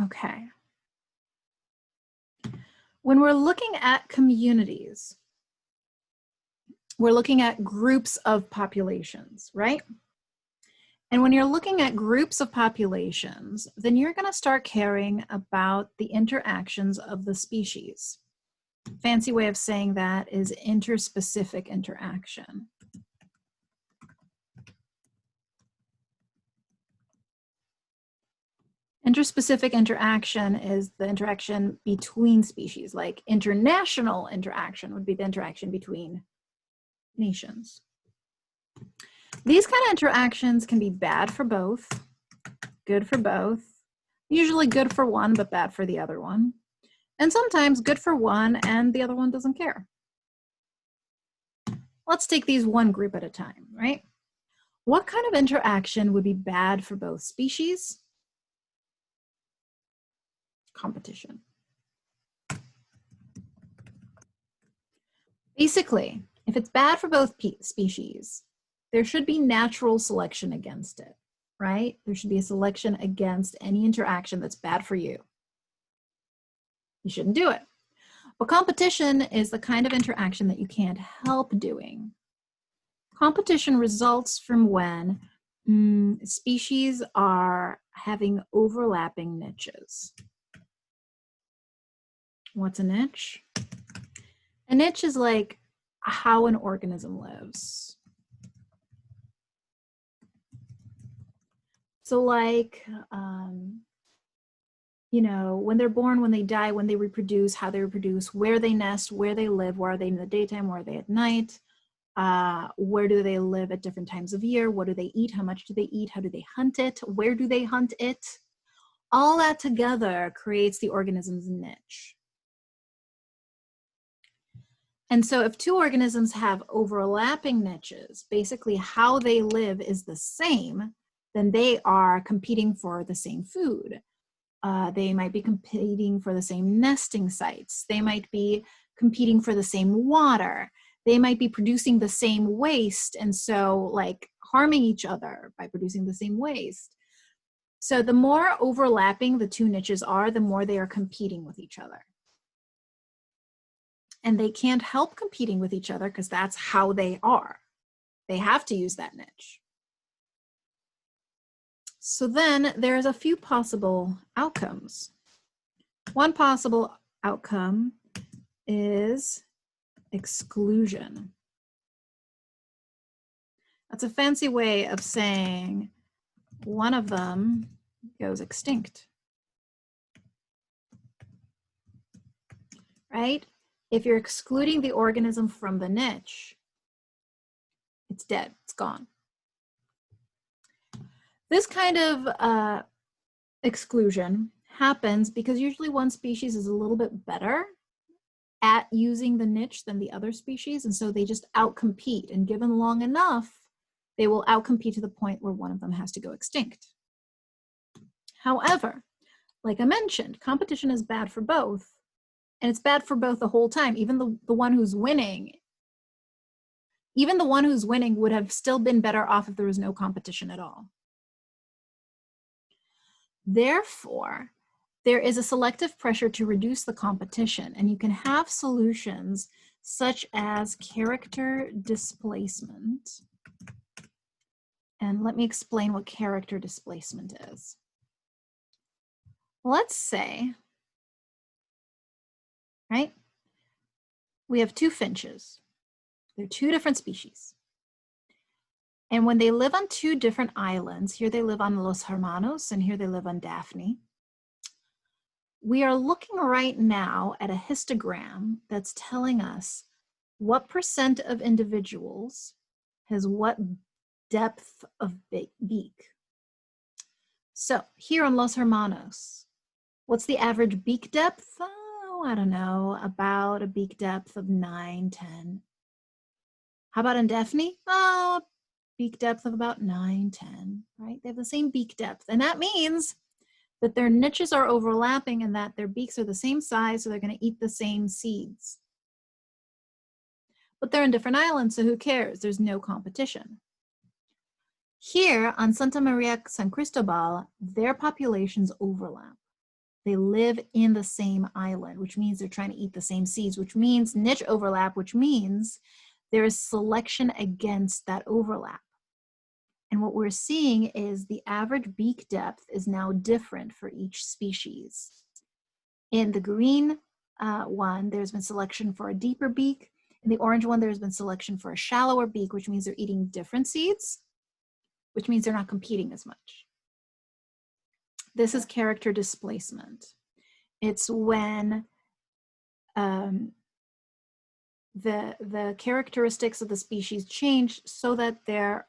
Okay. When we're looking at communities, we're looking at groups of populations, right? And when you're looking at groups of populations, then you're going to start caring about the interactions of the species. Fancy way of saying that is interspecific interaction. Interspecific interaction is the interaction between species, like international interaction would be the interaction between nations. These kind of interactions can be bad for both, good for both, usually good for one but bad for the other one, and sometimes good for one and the other one doesn't care. Let's take these one group at a time, right? What kind of interaction would be bad for both species? Competition. Basically, if it's bad for both species, there should be natural selection against it, right? There should be a selection against any interaction that's bad for you. You shouldn't do it. But competition is the kind of interaction that you can't help doing. Competition results from when species are having overlapping niches. What's a niche? A niche is like how an organism lives. So like, you know, when they're born, when they die, when they reproduce, how they reproduce, where they nest, where they live, where are they in the daytime, where are they at night, where do they live at different times of year, what do they eat, how much do they eat, how do they hunt it, where do they hunt it? All that together creates the organism's niche. And so if two organisms have overlapping niches, basically how they live is the same, then they are competing for the same food. They might be competing for the same nesting sites. They might be competing for the same water. They might be producing the same waste, and so like harming each other by producing the same waste. So the more overlapping the two niches are, the more they are competing with each other. And they can't help competing with each other because that's how they are. They have to use that niche. So then there's a few possible outcomes. One possible outcome is exclusion. That's a fancy way of saying one of them goes extinct, right? If you're excluding the organism from the niche, it's dead, it's gone. This kind of exclusion happens because usually one species is a little bit better at using the niche than the other species, and so they just outcompete, and given long enough, they will outcompete to the point where one of them has to go extinct. However, like I mentioned, competition is bad for both, and it's bad for both the whole time. Even the one who's winning, would have still been better off if there was no competition at all. Therefore, there is a selective pressure to reduce the competition, and you can have solutions such as character displacement. And let me explain what character displacement is. Let's say, right, we have two finches. They're two different species. And when they live on two different islands, here they live on Los Hermanos and here they live on Daphne, we are looking right now at a histogram that's telling us what % of individuals has what depth of beak. So here on Los Hermanos, what's the average beak depth? Oh, I don't know, about a beak depth of 9, 10. How about in Daphne? Oh, beak depth of about 9, 10, right? They have the same beak depth, and that means that their niches are overlapping and that their beaks are the same size, so they're going to eat the same seeds. But they're in different islands, so who cares? There's no competition. Here on Santa Maria San Cristobal, their populations overlap. They live in the same island, which means they're trying to eat the same seeds, which means niche overlap, which means there is selection against that overlap. And what we're seeing is the average beak depth is now different for each species. In the green one, there's been selection for a deeper beak. In the orange one, there's been selection for a shallower beak, which means they're eating different seeds, which means they're not competing as much. This is character displacement. It's when the characteristics of the species change so that their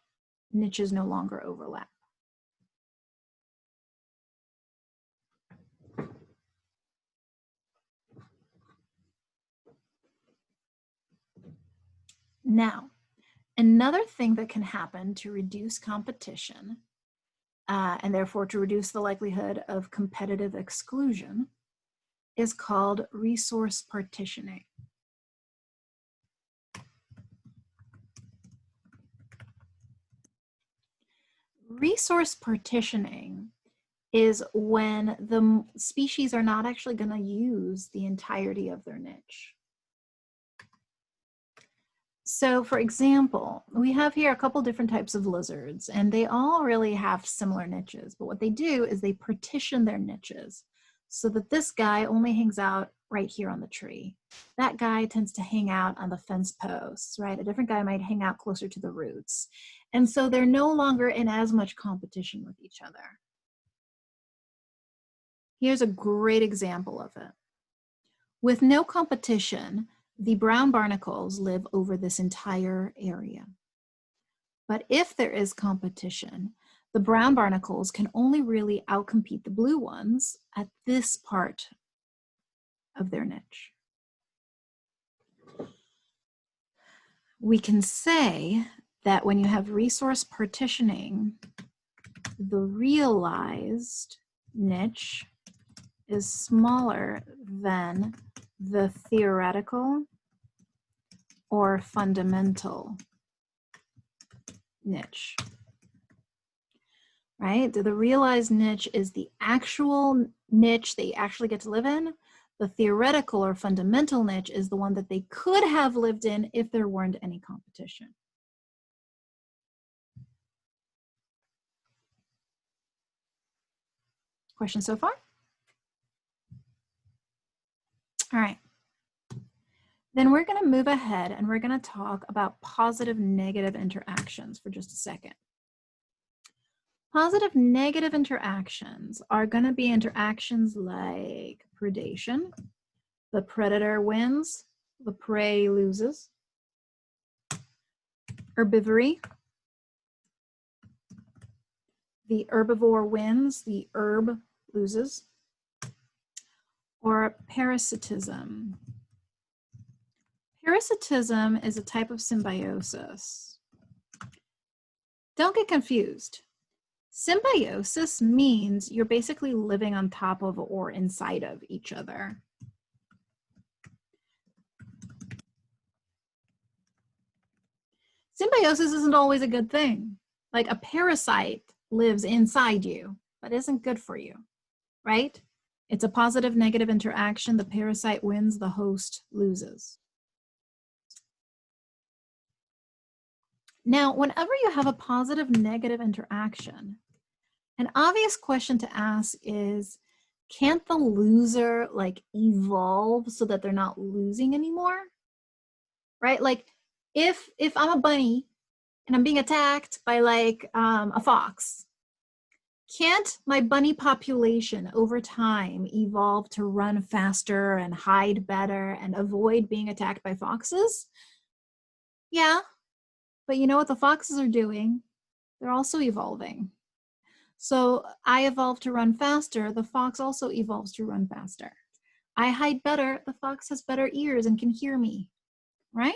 niches no longer overlap. Now, another thing that can happen to reduce competition, and therefore to reduce the likelihood of competitive exclusion, is called resource partitioning. Resource partitioning is when the species are not actually going to use the entirety of their niche. So for example, we have here a couple different types of lizards, and they all really have similar niches, but what they do is they partition their niches so that this guy only hangs out right here on the tree. That guy tends to hang out on the fence posts, right? A different guy might hang out closer to the roots. And so they're no longer in as much competition with each other. Here's a great example of it. With no competition, the brown barnacles live over this entire area. But if there is competition, the brown barnacles can only really outcompete the blue ones at this part of their niche. We can say that when you have resource partitioning, the realized niche is smaller than the theoretical or fundamental niche, right? The realized niche is the actual niche they actually get to live in. The theoretical or fundamental niche is the one that they could have lived in if there weren't any competition. Questions so far? All right. Then we're going to move ahead and we're going to talk about positive negative interactions for just a second. Positive negative interactions are going to be interactions like predation. The predator wins, the prey loses. Herbivory. The herbivore wins, the herb loses. Or parasitism. Parasitism is a type of symbiosis. Don't get confused. Symbiosis means you're basically living on top of or inside of each other. Symbiosis isn't always a good thing. Like a parasite lives inside you, but isn't good for you, right? It's a positive negative interaction. The parasite wins, the host loses. Now, whenever you have a positive negative interaction, an obvious question to ask is, can't the loser like evolve so that they're not losing anymore? Right? Like if I'm a bunny and I'm being attacked by like a fox, can't my bunny population over time evolve to run faster and hide better and avoid being attacked by foxes? Yeah, but you know what the foxes are doing? They're also evolving. So I evolved to run faster, the fox also evolves to run faster. I hide better, the fox has better ears and can hear me, right?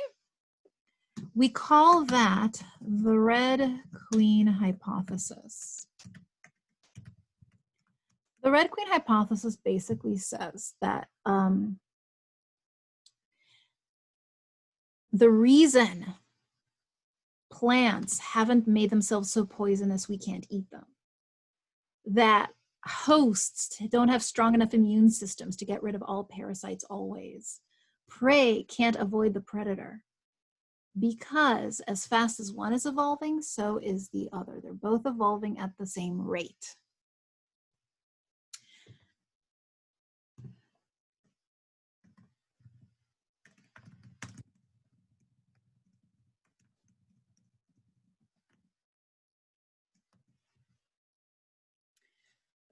We call that the Red Queen hypothesis. The Red Queen hypothesis basically says that the reason plants haven't made themselves so poisonous we can't eat them, that Hosts don't have strong enough immune systems to get rid of all parasites always. Prey can't avoid the predator because as fast as one is evolving, so is the other. They're both evolving at the same rate.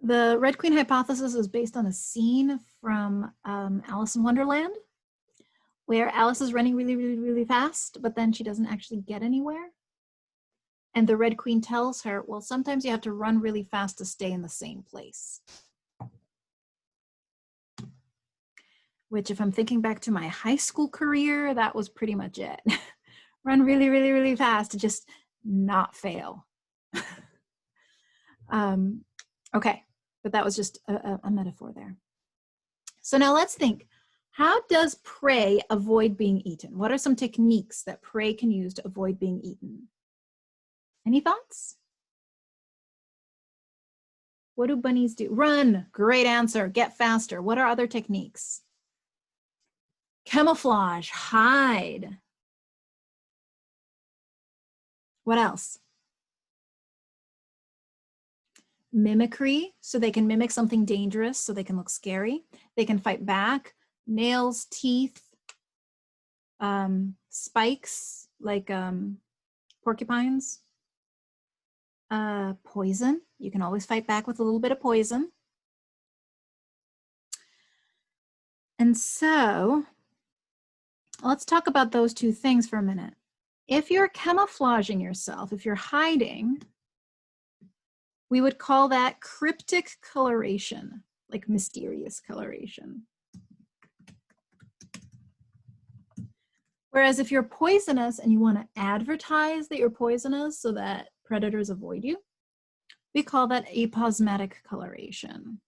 The Red Queen hypothesis is based on a scene from Alice in Wonderland, where Alice is running really, really, really fast, but then she doesn't actually get anywhere. And the Red Queen tells her, well, sometimes you have to run really fast to stay in the same place. Which, if I'm thinking back to my high school career, that was pretty much it. Run really, really, really fast to just not fail. Okay, but that was just a metaphor there. So now let's think, how does prey avoid being eaten? What are some techniques that prey can use to avoid being eaten? Any thoughts? What do bunnies do? Run, great answer, get faster. What are other techniques? Camouflage, hide. What else? Mimicry, so they can mimic something dangerous, so they can look scary. They can fight back. Nails, teeth, spikes, like porcupines. Poison, you can always fight back with a little bit of poison. And so, let's talk about those two things for a minute. If you're camouflaging yourself, if you're hiding, we would call that cryptic coloration, like mysterious coloration. Whereas if you're poisonous and you want to advertise that you're poisonous so that predators avoid you, we call that aposematic coloration.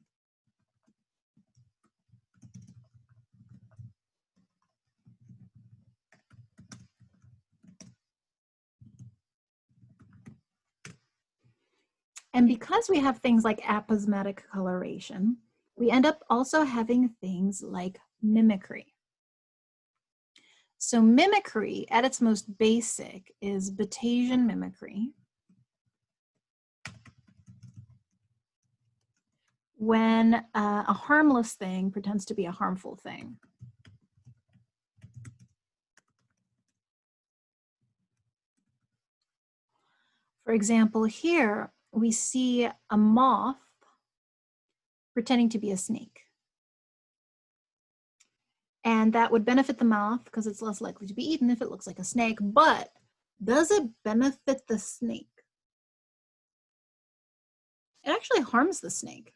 And because we have things like aposematic coloration, we end up also having things like mimicry. So mimicry, at its most basic, is Batesian mimicry. When a harmless thing pretends to be a harmful thing. For example, here we see a moth pretending to be a snake. And that would benefit the moth because it's less likely to be eaten if it looks like a snake, but does it benefit the snake? It actually harms the snake.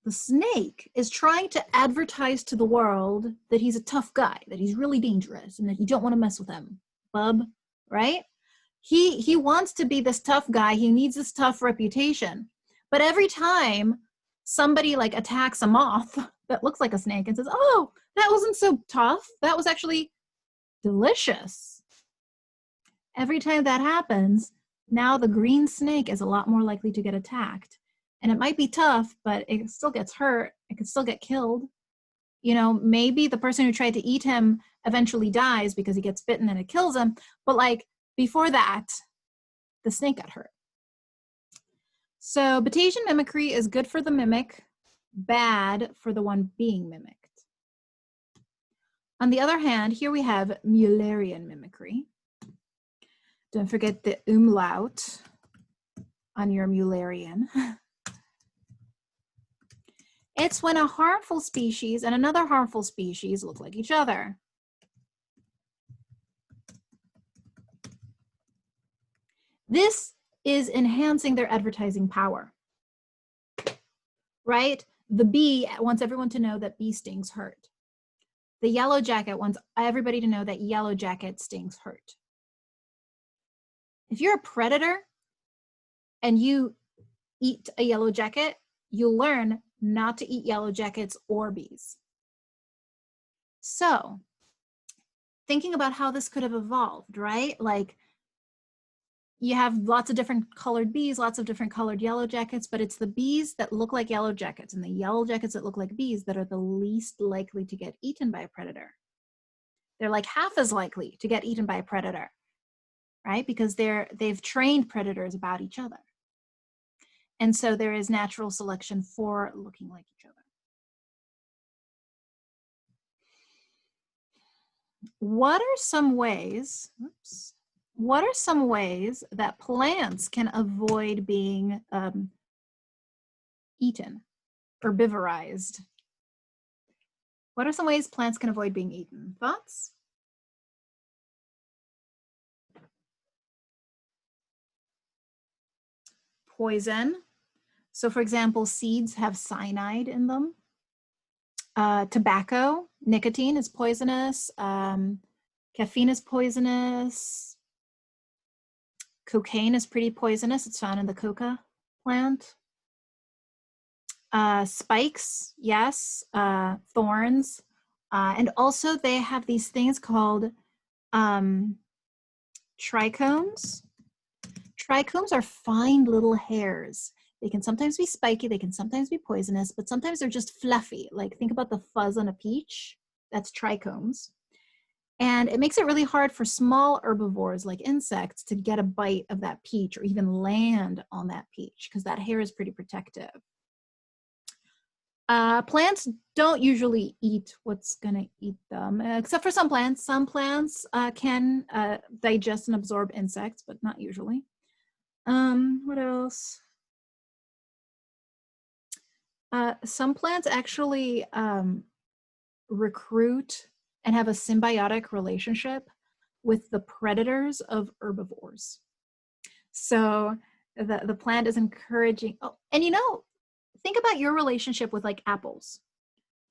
The snake is trying to advertise to the world that he's a tough guy, that he's really dangerous, and that you don't want to mess with him, bub, right? He wants to be this tough guy. He needs this tough reputation. But every time somebody like attacks a moth that looks like a snake and says, oh, that wasn't so tough, that was actually delicious. Every time that happens, now the green snake is a lot more likely to get attacked. And it might be tough, but it still gets hurt. It could still get killed. You know, maybe the person who tried to eat him eventually dies because he gets bitten and it kills him. But like before that, the snake got hurt. So Batesian mimicry is good for the mimic, bad for the one being mimicked. On the other hand, here we have Mullerian mimicry. Don't forget the umlaut on your Mullerian. It's when a harmful species and another harmful species look like each other. This is enhancing their advertising power, right? The bee wants everyone to know that bee stings hurt. The yellow jacket wants everybody to know that yellow jacket stings hurt. If you're a predator and you eat a yellow jacket, you'll learn not to eat yellow jackets or bees. So, thinking about how this could have evolved, right? Like, you have lots of different colored bees, lots of different colored yellow jackets, but it's the bees that look like yellow jackets and the yellow jackets that look like bees that are the least likely to get eaten by a predator. They're like half as likely to get eaten by a predator, right? Because they've trained predators about each other. And so there is natural selection for looking like each other. What are some ways, what are some ways that plants can avoid being eaten, herbivorized? What are some ways plants can avoid being eaten? Thoughts? Poison. So for example, seeds have cyanide in them. Tobacco, nicotine is poisonous. Caffeine is poisonous. Cocaine is pretty poisonous. It's found in the coca plant. Spikes, yes. Thorns. And also they have these things called trichomes. Trichomes are fine little hairs. They can sometimes be spiky, they can sometimes be poisonous, but sometimes they're just fluffy. Like think about the fuzz on a peach, that's trichomes. And it makes it really hard for small herbivores like insects to get a bite of that peach or even land on that peach because that hair is pretty protective. Plants don't usually eat what's gonna eat them, except for some plants. Some plants can digest and absorb insects, but not usually. What else? Some plants actually recruit and have a symbiotic relationship with the predators of herbivores. So the plant is encouraging, oh, and you know, think about your relationship with like apples.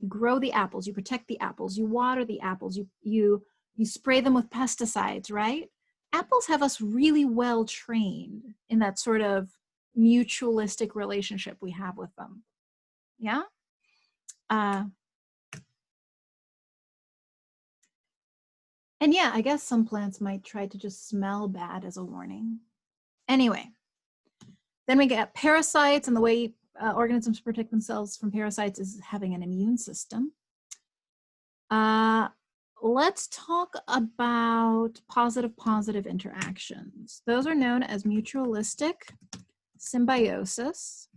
You grow the apples, you protect the apples, you water the apples, you spray them with pesticides, right? Apples have us really well trained in that sort of mutualistic relationship we have with them. Yeah? And yeah, I guess some plants might try to just smell bad as a warning. Anyway, then we get parasites, and the way organisms protect themselves from parasites is having an immune system. Let's talk about positive interactions. Those are known as mutualistic symbiosis.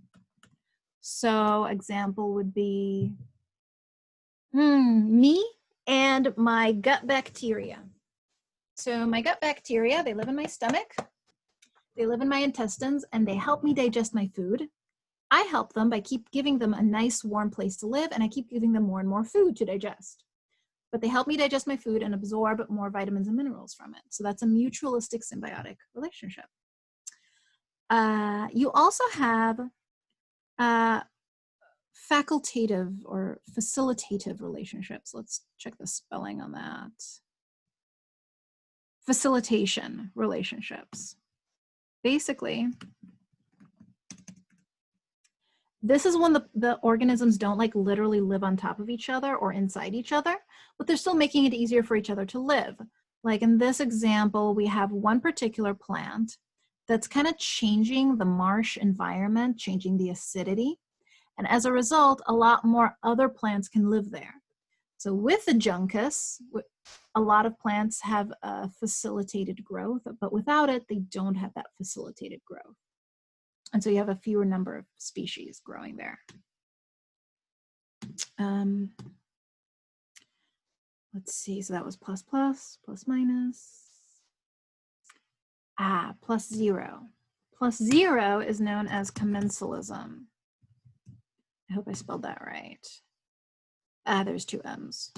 So example would be me and my gut bacteria. So my gut bacteria, they live in my stomach, they live in my intestines, and they help me digest my food. I help them by keep giving them a nice warm place to live, and I keep giving them more and more food to digest. But they help me digest my food and absorb more vitamins and minerals from it. So that's a mutualistic symbiotic relationship. You also have facultative or facilitative relationships. Let's check the spelling on that. Facilitation relationships. Basically, this is when the organisms don't like literally live on top of each other or inside each other, but they're still making it easier for each other to live. Like in this example, we have one particular plant that's kind of changing the marsh environment, changing the acidity. And as a result, a lot more other plants can live there. So with the juncus, a lot of plants have facilitated growth, but without it, they don't have that facilitated growth. And so you have a fewer number of species growing there. Let's see, so that was plus, minus. Plus zero. Plus zero is known as commensalism. I hope I spelled that right. There's two M's.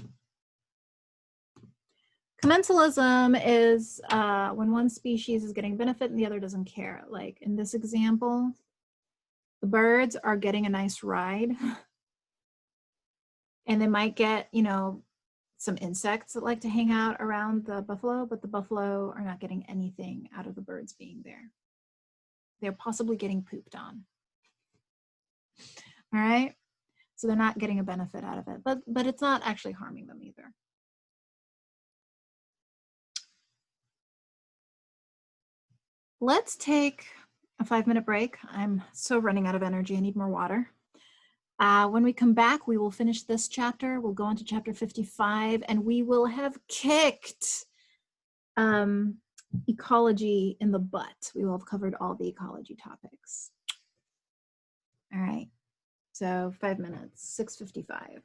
Commensalism is when one species is getting benefit and the other doesn't care. Like in this example, the birds are getting a nice ride and they might get, you know, some insects that like to hang out around the buffalo, but the buffalo are not getting anything out of the birds being there. They're possibly getting pooped on. All right, so they're not getting a benefit out of it, but it's not actually harming them either. Let's take a 5-minute break. I'm so running out of energy. I need more water. When we come back, we will finish this chapter. We'll go on to chapter 55, and we will have kicked ecology in the butt. We will have covered all the ecology topics. All right, so 5 minutes, 6:55.